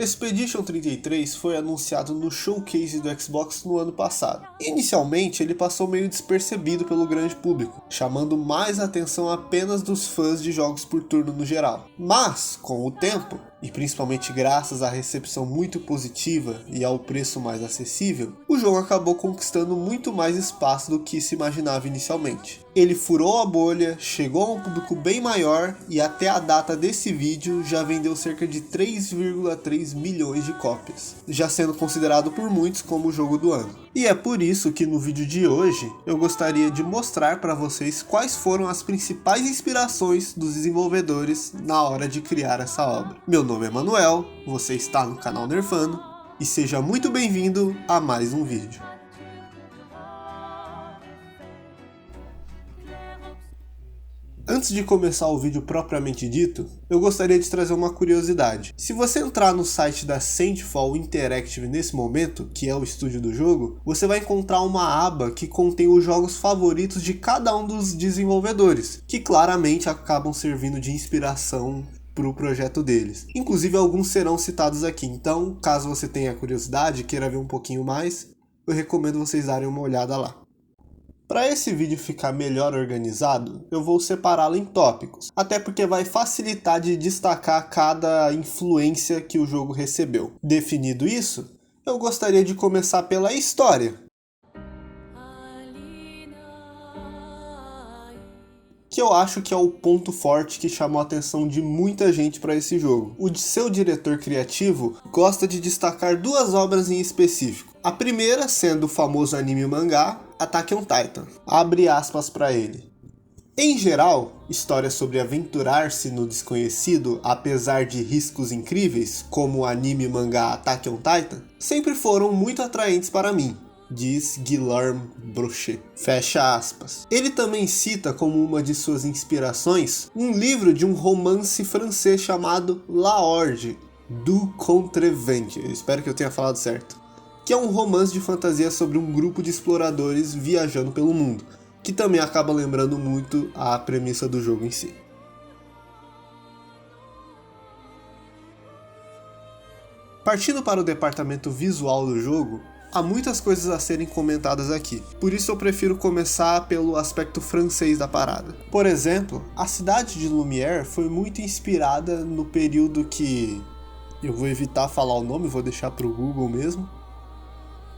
Expedition 33 foi anunciado no showcase do Xbox no ano passado. Inicialmente, ele passou meio despercebido pelo grande público, chamando mais a atenção apenas dos fãs de jogos por turno no geral. Mas, com o tempo, e principalmente graças à recepção muito positiva e ao preço mais acessível, o jogo acabou conquistando muito mais espaço do que se imaginava inicialmente. Ele furou a bolha, chegou a um público bem maior e até a data desse vídeo já vendeu cerca de 3,3 milhões de cópias, já sendo considerado por muitos como o jogo do ano. E é por isso que no vídeo de hoje eu gostaria de mostrar para vocês quais foram as principais inspirações dos desenvolvedores na hora de criar essa obra. Meu nome é Manuel, você está no canal Nerfando e seja muito bem-vindo a mais um vídeo. Antes de começar o vídeo propriamente dito, eu gostaria de trazer uma curiosidade. Se você entrar no site da Saintfall Interactive nesse momento, que é o estúdio do jogo, você vai encontrar uma aba que contém os jogos favoritos de cada um dos desenvolvedores, que claramente acabam servindo de inspiração para o projeto deles. Inclusive alguns serão citados aqui, então caso você tenha curiosidade e queira ver um pouquinho mais, eu recomendo vocês darem uma olhada lá. Para esse vídeo ficar melhor organizado, eu vou separá-lo em tópicos, até porque vai facilitar de destacar cada influência que o jogo recebeu. Definido isso, eu gostaria de começar pela história, que eu acho que é o ponto forte que chamou a atenção de muita gente para esse jogo. O seu diretor criativo gosta de destacar duas obras em específico. A primeira sendo o famoso anime e mangá Attack on Titan. Abre aspas para ele. Em geral, histórias sobre aventurar-se no desconhecido apesar de riscos incríveis, como o anime e mangá Attack on Titan, sempre foram muito atraentes para mim, diz Guilherme Brochet. Fecha aspas. Ele também cita como uma de suas inspirações um livro de um romance francês chamado La Horde, du Contrevent, eu espero que eu tenha falado certo, que é um romance de fantasia sobre um grupo de exploradores viajando pelo mundo, que também acaba lembrando muito a premissa do jogo em si. Partindo para o departamento visual do jogo, há muitas coisas a serem comentadas aqui, por isso eu prefiro começar pelo aspecto francês da parada. Por exemplo, a cidade de Lumière foi muito inspirada no período que... eu vou evitar falar o nome, vou deixar para o Google mesmo.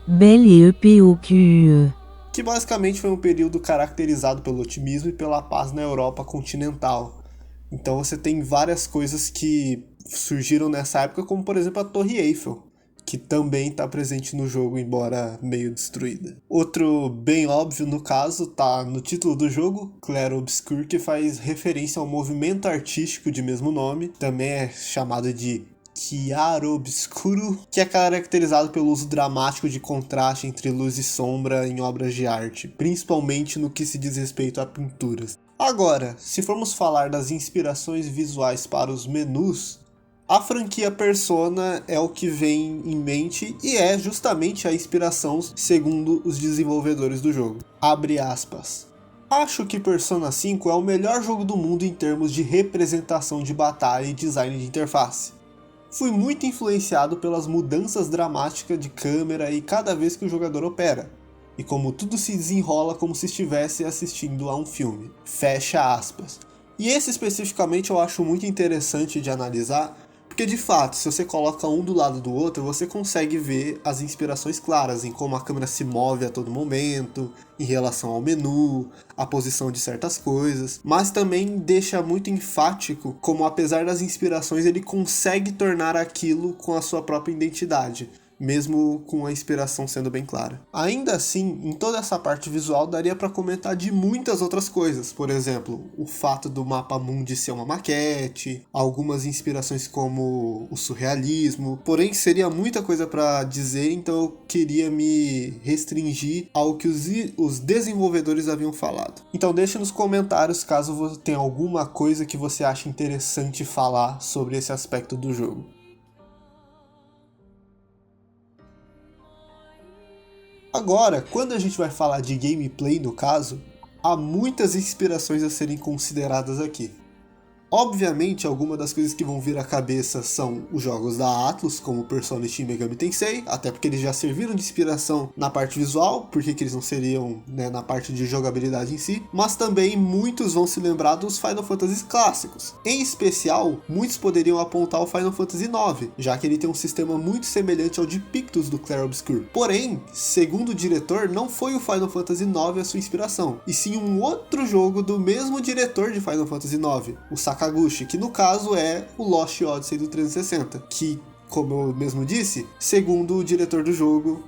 Belle Époque, que basicamente foi um período caracterizado pelo otimismo e pela paz na Europa continental. Então você tem várias coisas que surgiram nessa época, como por exemplo a Torre Eiffel, que também está presente no jogo, embora meio destruída. Outro bem óbvio no caso está no título do jogo, Clair Obscur, que faz referência ao movimento artístico de mesmo nome, também é chamado de chiaroscuro, que é caracterizado pelo uso dramático de contraste entre luz e sombra em obras de arte, principalmente no que se diz respeito a pinturas. Agora, se formos falar das inspirações visuais para os menus, a franquia Persona é o que vem em mente e é justamente a inspiração segundo os desenvolvedores do jogo. Abre aspas. Acho que Persona 5 é o melhor jogo do mundo em termos de representação de batalha e design de interface. Fui muito influenciado pelas mudanças dramáticas de câmera e cada vez que o jogador opera, e como tudo se desenrola como se estivesse assistindo a um filme. Fecha aspas. E esse especificamente eu acho muito interessante de analisar, porque de fato, se você coloca um do lado do outro, você consegue ver as inspirações claras em como a câmera se move a todo momento, em relação ao menu, a posição de certas coisas, mas também deixa muito enfático como apesar das inspirações ele consegue tornar aquilo com a sua própria identidade, mesmo com a inspiração sendo bem clara. Ainda assim, em toda essa parte visual daria para comentar de muitas outras coisas, por exemplo, o fato do mapa mundi ser uma maquete, algumas inspirações como o surrealismo, porém seria muita coisa para dizer, então eu queria me restringir ao que os desenvolvedores haviam falado. Então deixe nos comentários caso você tenha alguma coisa que você ache interessante falar sobre esse aspecto do jogo. Agora, quando a gente vai falar de gameplay no caso, há muitas inspirações a serem consideradas aqui. Obviamente, algumas das coisas que vão vir à cabeça são os jogos da Atlus, como Persona e Shin Megami Tensei, até porque eles já serviram de inspiração na parte visual, porque que eles não seriam, né, na parte de jogabilidade em si, mas também muitos vão se lembrar dos Final Fantasy clássicos. Em especial, muitos poderiam apontar o Final Fantasy IX, já que ele tem um sistema muito semelhante ao de Pictus do Clair Obscur. Porém, segundo o diretor, não foi o Final Fantasy IX a sua inspiração, e sim um outro jogo do mesmo diretor de Final Fantasy IX, o Sakaguchi, que no caso é o Lost Odyssey do 360, que, como eu mesmo disse, segundo o diretor do jogo,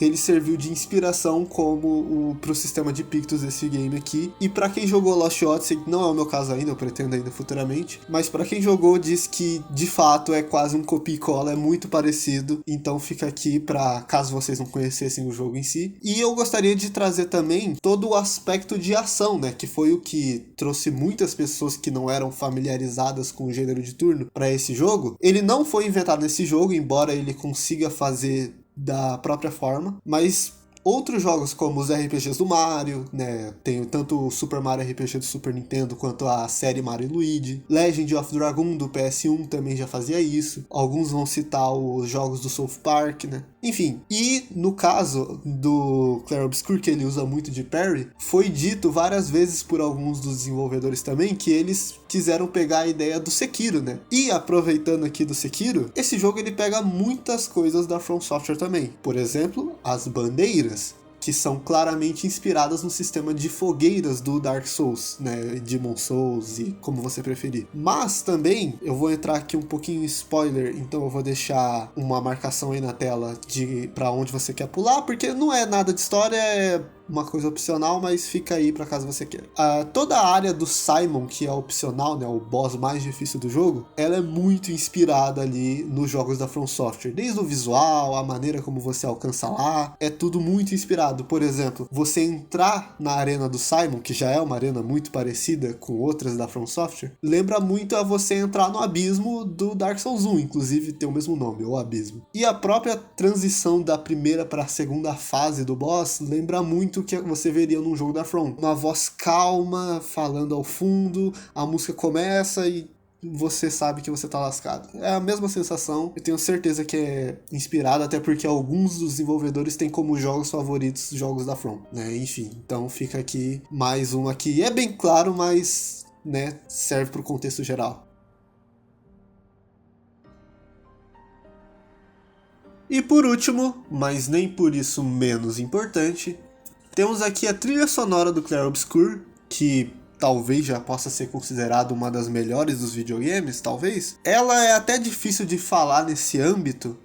ele serviu de inspiração como pro sistema de Pictus desse game aqui. E pra quem jogou Lost Odyssey, não é o meu caso ainda, eu pretendo ainda futuramente, mas pra quem jogou diz que de fato é quase um copia e cola, é muito parecido. Então fica aqui pra caso vocês não conhecessem o jogo em si. E eu gostaria de trazer também todo o aspecto de ação, né, que foi o que trouxe muitas pessoas que não eram familiarizadas com o gênero de turno pra esse jogo. Ele não foi inventado nesse jogo, embora ele consiga fazer da própria forma, mas outros jogos como os RPGs do Mario, né, tem tanto o Super Mario RPG do Super Nintendo quanto a série Mario e Luigi, Legend of Dragoon do PS1 também já fazia isso, alguns vão citar os jogos do South Park, né, enfim. E no caso do Clair Obscur, que ele usa muito de parry, foi dito várias vezes por alguns dos desenvolvedores também que eles quiseram pegar a ideia do Sekiro, né? E aproveitando aqui do Sekiro, esse jogo ele pega muitas coisas da From Software também. Por exemplo, as bandeiras, que são claramente inspiradas no sistema de fogueiras do Dark Souls, né, Demon Souls e como você preferir. Mas também, eu vou entrar aqui um pouquinho em spoiler, então eu vou deixar uma marcação aí na tela de para onde você quer pular, porque não é nada de história, é uma coisa opcional, mas fica aí para caso você queira. Toda a área do Simon, que é opcional, né, o boss mais difícil do jogo, ela é muito inspirada ali nos jogos da From Software. Desde o visual, a maneira como você alcança lá, é tudo muito inspirado. Por exemplo, você entrar na arena do Simon, que já é uma arena muito parecida com outras da From Software, lembra muito a você entrar no abismo do Dark Souls 1, inclusive tem o mesmo nome, o abismo. E a própria transição da primeira para a segunda fase do boss lembra muito que você veria num jogo da From. Uma voz calma, falando ao fundo, a música começa e você sabe que você tá lascado. É a mesma sensação, eu tenho certeza que é inspirado, até porque alguns dos desenvolvedores têm como jogos favoritos jogos da From, né? Enfim, então fica aqui mais um aqui. É bem claro, mas, né, serve pro contexto geral. E por último, mas nem por isso menos importante, temos aqui a trilha sonora do Clair Obscur, que talvez já possa ser considerada uma das melhores dos videogames, talvez. Ela é até difícil de falar nesse âmbito,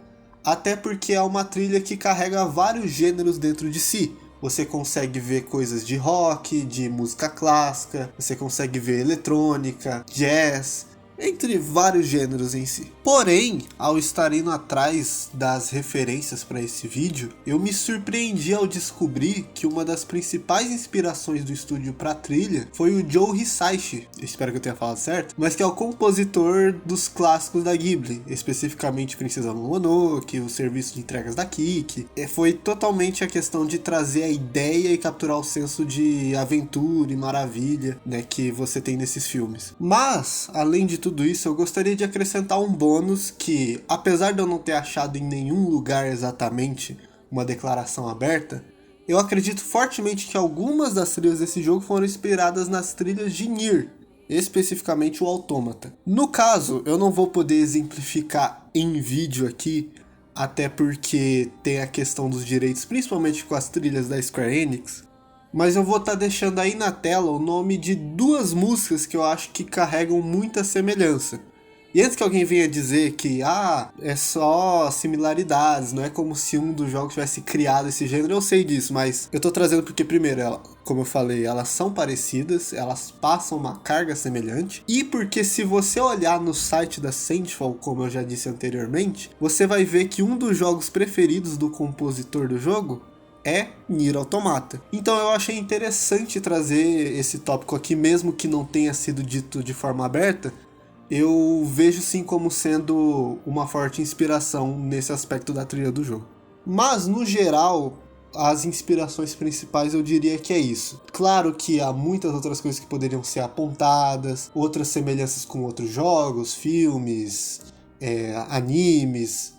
até porque é uma trilha que carrega vários gêneros dentro de si. Você consegue ver coisas de rock, de música clássica, você consegue ver eletrônica, jazz, entre vários gêneros em si. Porém, ao estar indo atrás das referências para esse vídeo, eu me surpreendi ao descobrir que uma das principais inspirações do estúdio para a trilha foi o Joe Hisaishi, espero que eu tenha falado certo, mas que é o compositor dos clássicos da Ghibli, especificamente Princesa Mononoke, o serviço de entregas da Kiki. Foi totalmente a questão de trazer a ideia e capturar o senso de aventura e maravilha, né, que você tem nesses filmes. Mas, além de tudo isso, eu gostaria de acrescentar um bônus que, apesar de eu não ter achado em nenhum lugar exatamente uma declaração aberta, eu acredito fortemente que algumas das trilhas desse jogo foram inspiradas nas trilhas de Nier, especificamente o Automata. No caso, eu não vou poder exemplificar em vídeo aqui, até porque tem a questão dos direitos, principalmente com as trilhas da Square Enix, mas eu vou estar deixando aí na tela o nome de duas músicas que eu acho que carregam muita semelhança. E antes que alguém venha dizer que é só similaridades, não é como se um dos jogos tivesse criado esse gênero, eu sei disso, mas eu tô trazendo porque primeiro, como eu falei, elas são parecidas, elas passam uma carga semelhante, e porque se você olhar no site da Central, como eu já disse anteriormente, você vai ver que um dos jogos preferidos do compositor do jogo é Nier Automata. Então eu achei interessante trazer esse tópico aqui, mesmo que não tenha sido dito de forma aberta, eu vejo sim como sendo uma forte inspiração nesse aspecto da trilha do jogo. Mas no geral, as inspirações principais eu diria que é isso. Claro que há muitas outras coisas que poderiam ser apontadas, outras semelhanças com outros jogos, filmes, animes.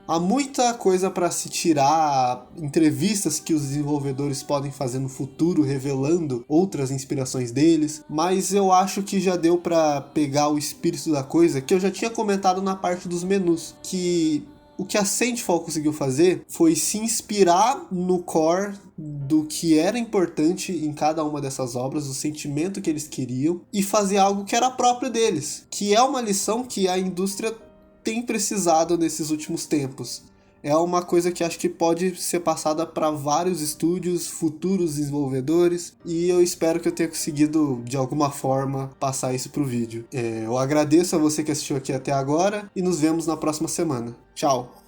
Há muita coisa para se tirar, entrevistas que os desenvolvedores podem fazer no futuro revelando outras inspirações deles, mas eu acho que já deu para pegar o espírito da coisa, que eu já tinha comentado na parte dos menus, que o que a Sandfall conseguiu fazer foi se inspirar no core do que era importante em cada uma dessas obras, o sentimento que eles queriam, e fazer algo que era próprio deles, que é uma lição que a indústria tem precisado nesses últimos tempos. É uma coisa que acho que pode ser passada para vários estúdios, futuros desenvolvedores, e eu espero que eu tenha conseguido, de alguma forma, passar isso pro vídeo. Eu agradeço a você que assistiu aqui até agora, e nos vemos na próxima semana. Tchau!